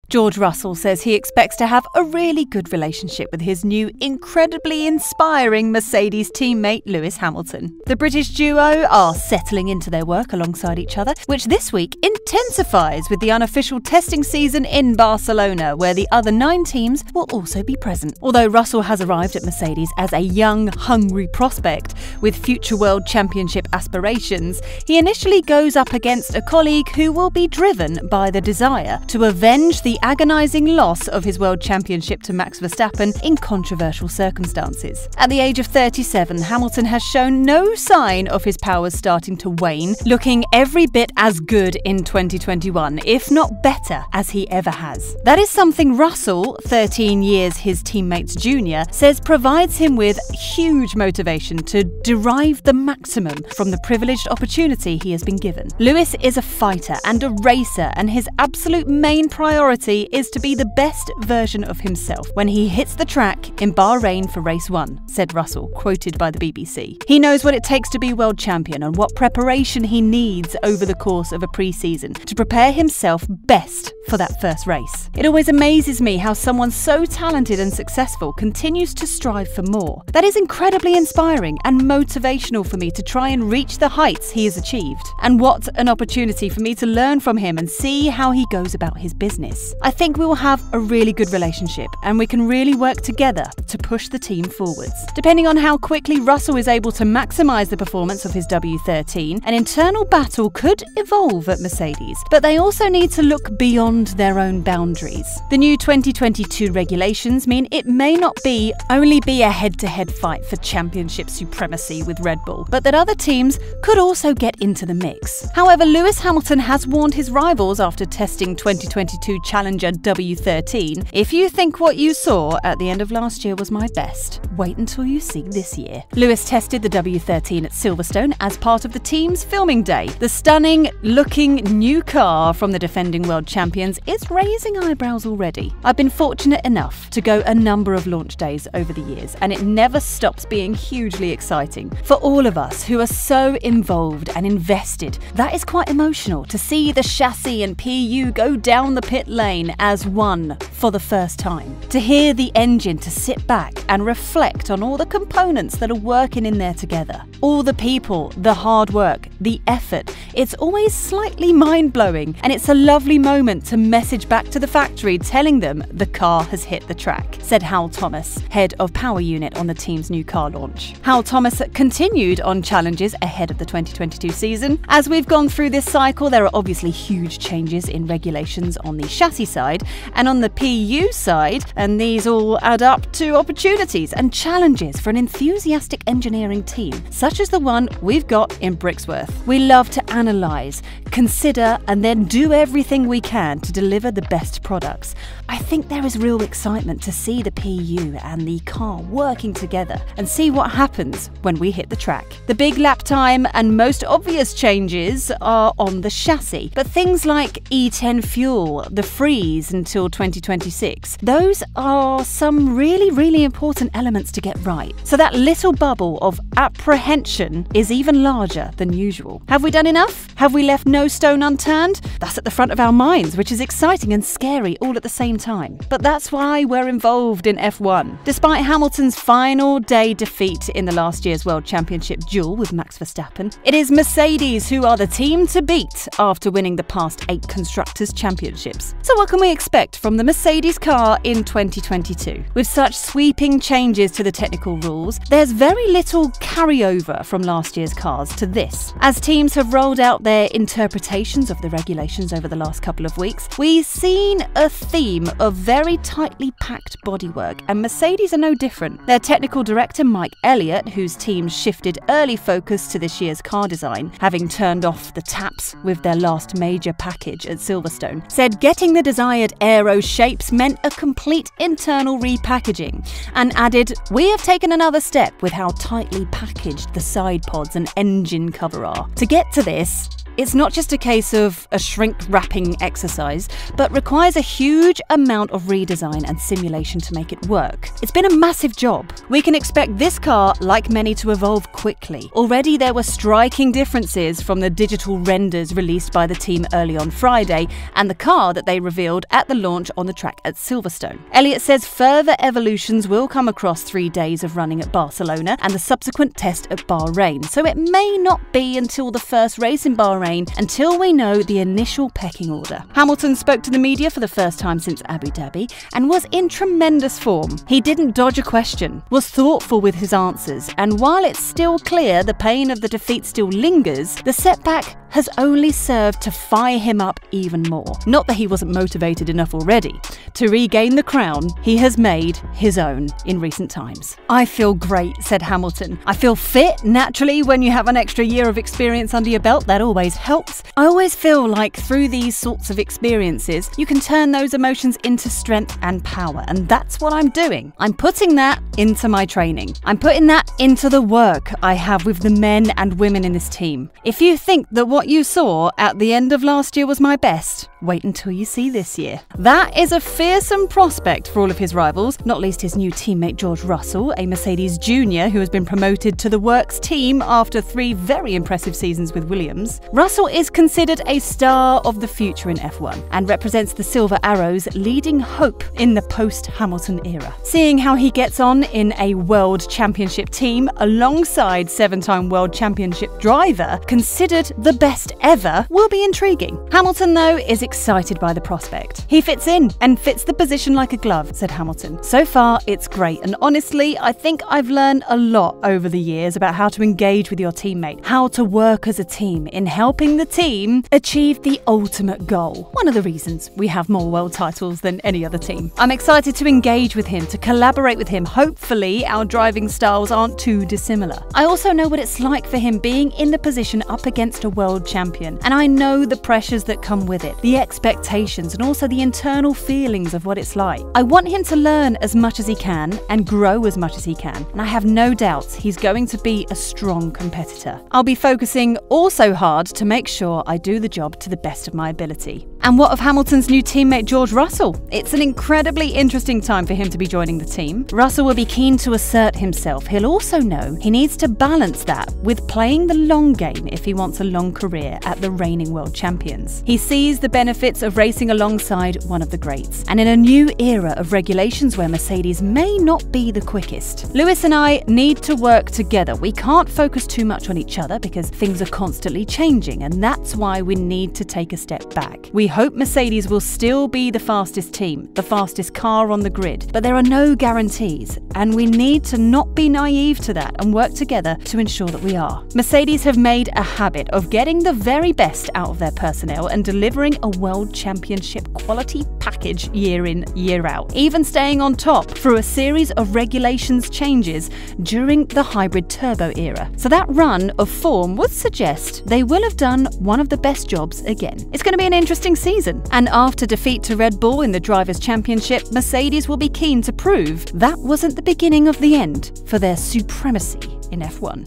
George Russell says he expects to have a really good relationship with his new, incredibly inspiring Mercedes teammate Lewis Hamilton. The British duo are settling into their work alongside each other, which this week intensifies with the unofficial testing season in Barcelona, where the other 9 teams will also be present. Although Russell has arrived at Mercedes as a young, hungry prospect with future World Championship aspirations, he initially goes up against a colleague who will be driven by the desire to avenge the agonising loss of his World Championship to Max Verstappen in controversial circumstances. At the age of 37, Hamilton has shown no sign of his powers starting to wane, looking every bit as good in 2021, if not better, as he ever has. That is something Russell, 13 years his teammate's junior, says provides him with huge motivation to derive the maximum from the privileged opportunity he has been given. Lewis is a fighter and a racer, and his absolute main priority is to be the best version of himself when he hits the track in Bahrain for race 1, said Russell, quoted by the BBC. He knows what it takes to be world champion and what preparation he needs over the course of a pre-season to prepare himself best for that first race. It always amazes me how someone so talented and successful continues to strive for more. That is incredibly inspiring and motivational for me to try and reach the heights he has achieved. And what an opportunity for me to learn from him and see how he goes about his business. I think we will have a really good relationship and we can really work together to push the team forwards. Depending on how quickly Russell is able to maximise the performance of his W13, an internal battle could evolve at Mercedes, but they also need to look beyond their own boundaries. The new 2022 regulations mean it may not only be a head-to-head fight for championship supremacy with Red Bull, but that other teams could also get into the mix. However, Lewis Hamilton has warned his rivals after testing 2022 Challenger W13, "If you think what you saw at the end of last year was my best, wait until you see this year." Lewis tested the W13 at Silverstone as part of the team's filming day. The stunning-looking new car from the defending world champions is raising eyebrows already. I've been fortunate enough to go a number of launch days over the years, and it never stops being hugely exciting. For all of us who are so involved and invested, that is quite emotional to see the chassis and PU go down the pit lane as one for the first time. To hear the engine, to sit back and reflect on all the components that are working in there together. All the people, the hard work, the effort. It's always slightly mind-blowing, and it's a lovely moment to message back to the factory telling them the car has hit the track, said Hal Thomas, head of power unit on the team's new car launch. Hal Thomas continued on challenges ahead of the 2022 season. As we've gone through this cycle, there are obviously huge changes in regulations on the chassis side and on the PU side, and these all add up to opportunities and challenges for an enthusiastic engineering team, such as the one we've got in Brixworth. We love to analyse, consider, and then do everything we can to deliver the best products. I think there is real excitement to see the PU and the car working together and see what happens when we hit the track. The big lap time and most obvious changes are on the chassis, but things like E10 fuel, the freeze until 2026, those are some really important elements to get right. So that little bubble of apprehension is even larger than usual. Have we done enough? Have we left no stone unturned? That's at the front of our minds, which is exciting and scary all at the same time. But that's why we're involved in F1. Despite Hamilton's final day defeat in the last year's World Championship duel with Max Verstappen, it is Mercedes who are the team to beat after winning the past 8 Constructors' Championships. So what can we expect from the Mercedes car in 2022? With such sweeping changes to the technical rules, there's very little carryover from last year's cars to this. As teams have rolled out their interpretations of the regulations over the last couple of weeks, we've seen a theme of very tightly packed bodywork, and Mercedes are no different. Their technical director Mike Elliott, whose team shifted early focus to this year's car design, having turned off the taps with their last major package at Silverstone, said getting the desired aero shapes meant a complete internal repackaging, and added, "We have taken another step with how tightly packaged the side pods and engine cover are. To get to this, It's not just a case of a shrink-wrapping exercise, but requires a huge amount of redesign and simulation to make it work. It's been a massive job. We can expect this car, like many, to evolve quickly. Already there were striking differences from the digital renders released by the team early on Friday and the car that they revealed at the launch on the track at Silverstone. Elliott says further evolutions will come across 3 days of running at Barcelona and the subsequent test at Bahrain, so it may not be until the first race in Bahrain until we know the initial pecking order. Hamilton spoke to the media for the first time since Abu Dhabi and was in tremendous form. He didn't dodge a question, was thoughtful with his answers, and while it's still clear the pain of the defeat still lingers, the setback has only served to fire him up even more. Not that he wasn't motivated enough already. To regain the crown he has made his own in recent times. "I feel great," said Hamilton. "I feel fit naturally when you have an extra year of experience under your belt. That always helps. I always feel like through these sorts of experiences you can turn those emotions into strength and power, and that's what I'm doing. I'm putting that into my training. I'm putting that into the work I have with the men and women in this team. If you think that what you saw at the end of last year was my best, wait until you see this year." That is a fearsome prospect for all of his rivals, not least his new teammate George Russell, a Mercedes junior who has been promoted to the works team after 3 very impressive seasons with Williams. Russell is considered a star of the future in F1 and represents the Silver Arrow's leading hope in the post-Hamilton era. Seeing how he gets on in a World Championship team alongside 7-time World Championship driver, considered the best ever, will be intriguing. Hamilton, though, is excited by the prospect. "He fits in and fits the position like a glove," said Hamilton. "So far, it's great, and honestly, I think I've learned a lot over the years about how to engage with your teammate, how to work as a team in helping the team achieve the ultimate goal. One of the reasons we have more world titles than any other team. I'm excited to engage with him, to collaborate with him. Hopefully, our driving styles aren't too dissimilar. I also know what it's like for him being in the position up against a world champion, and I know the pressures that come with it, the expectations, and also the internal feelings of what it's like. I want him to learn as much as he can and grow as much as he can, and I have no doubts he's going to be a strong competitor. I'll be focusing also hard to make sure I do the job to the best of my ability." And what of Hamilton's new teammate George Russell? It's an incredibly interesting time for him to be joining the team. Russell will be keen to assert himself. He'll also know he needs to balance that with playing the long game if he wants a long career at the reigning world champions. He sees the benefits of racing alongside one of the greats, and in a new era of regulations where Mercedes may not be the quickest. "Lewis and I need to work together. We can't focus too much on each other because things are constantly changing, and that's why we need to take a step back. We hope Mercedes will still be the fastest team, the fastest car on the grid, but there are no guarantees, and we need to not be naive to that and work together to ensure that we are. Mercedes have made a habit of getting the very best out of their personnel and delivering a world championship quality package year in, year out, even staying on top through a series of regulations changes during the hybrid turbo era. So that run of form would suggest they will have done one of the best jobs again. It's going to be an interesting season, and after defeat to Red Bull in the Drivers' Championship, Mercedes will be keen to prove that wasn't the beginning of the end for their supremacy in F1.